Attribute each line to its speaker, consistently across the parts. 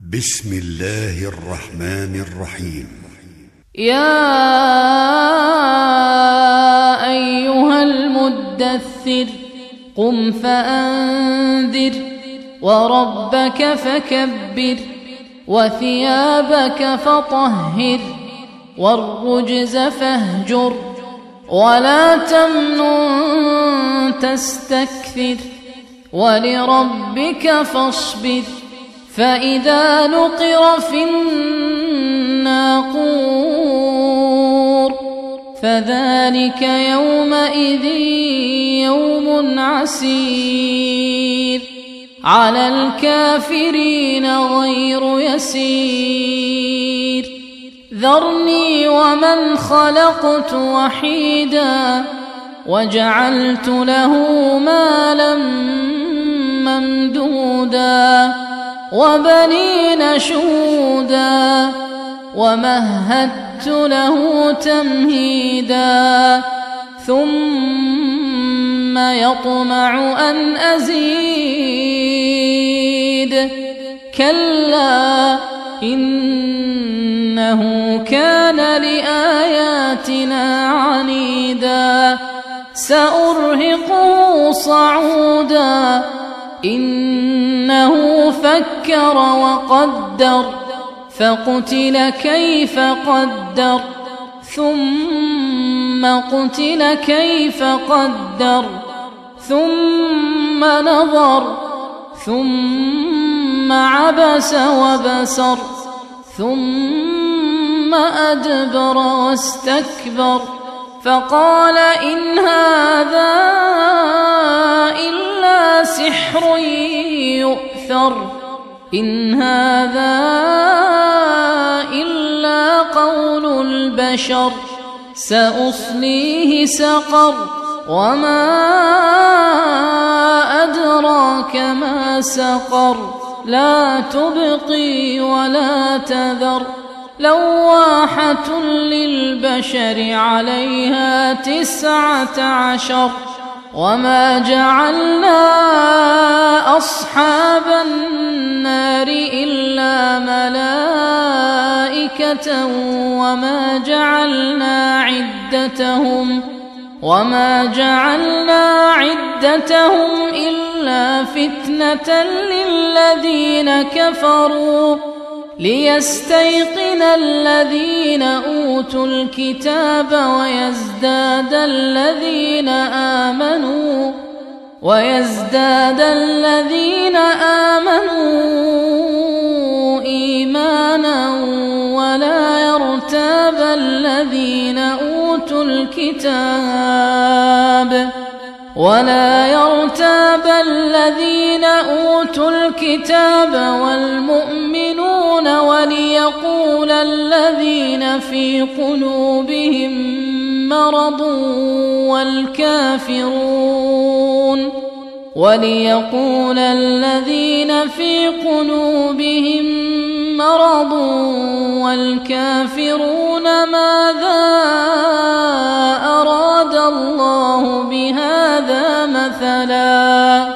Speaker 1: بسم الله الرحمن الرحيم.
Speaker 2: يا أيها المدثر قم فأنذر وربك فكبر وثيابك فطهر والرجز فاهجر ولا تمنن تستكثر ولربك فاصبر فإذا نقر في الناقور فذلك يومئذ يوم عسير على الكافرين غير يسير ذرني ومن خلقت وحيدا وجعلت له مالا ممدودا وبنين شهودا ومهدت له تمهيدا ثم يطمع أن أزيد كلا إنه كان لآياتنا عنيدا سأرهقه صعودا إنه فكر وقدر فقتل كيف قدر ثم قتل كيف قدر ثم نظر ثم عبس وبسر ثم أدبر واستكبر فقال إن هذا إلا سحر يؤثر إن هذا إلا قول البشر سأصليه سقر وما أدراك ما سقر لا تبقي ولا تذر لواحة للبشر عليها 19 وما جعلنا أصحاب النار إلا ملائكة وما جعلنا عدتهم إلا فتنة للذين كفروا ليستيقن الذين أوتوا الكتاب ويزداد الذين آمنوا إيمانا ولا يرتاب الذين أوتوا الكتاب والمؤمنون وليقول الذين في قلوبهم مرض والكافرون ماذا أراد الله بهذا مثلا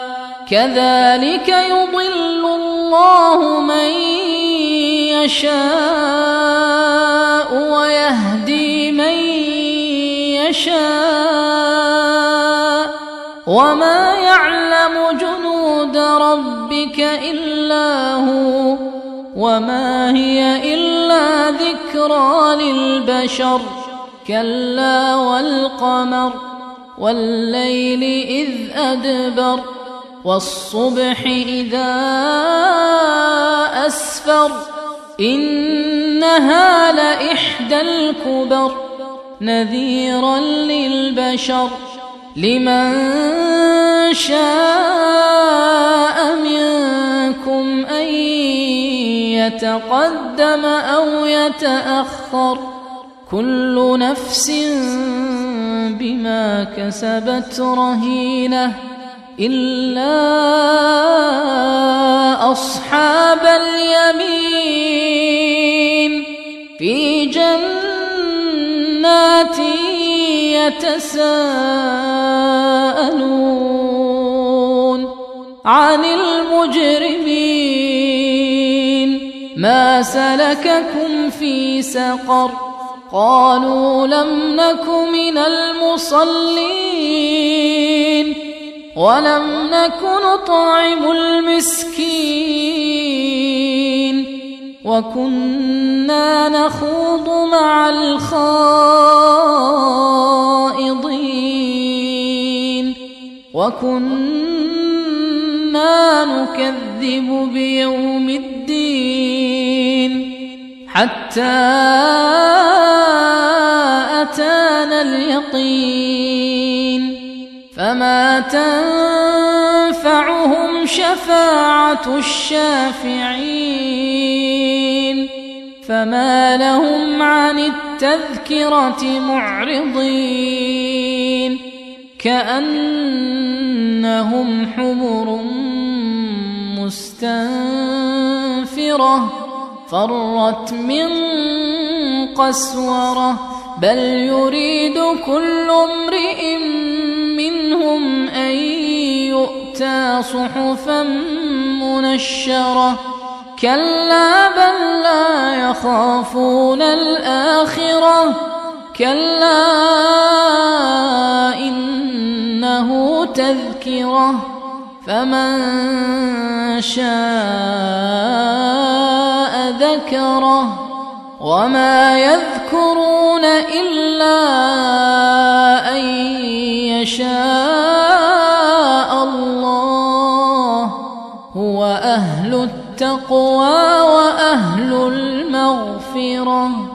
Speaker 2: كذلك يضل الله من يشاء ويهدي من يشاء وما يعلم جنود ربك إلا هو وما هي إلا ذكرى للبشر كلا والقمر والليل إذ أدبر والصبح إذا أسفر إنها لإحدى الكبر نذيرا للبشر لمن شاء منكم أن يتقدم أو يتأخر كل نفس بما كسبت رهينة إلا أصحاب اليمين في جنات يتساءلون عن المجرمين ما سلككم في سقر قالوا لم نك من المصلين ولم نك نطعم المسكين وكنا نخوض مع الخائضين وكنا نكذب بيوم الدين حتى أتانا اليقين فما تنفعهم شفاعة الشافعين فما لهم عن التذكرة معرضين كأنهم حمر مستنفرة فرت من قسورة بل يريد كل امرئ منهم أن يؤتى صحفا منشرة كلا بل لا يخافون الآخرة كلا إنه تذكرة فمن شاء ذكره وما يذكرون إلا أن يشاء الله هو أهل التقوى وأهل المغفرة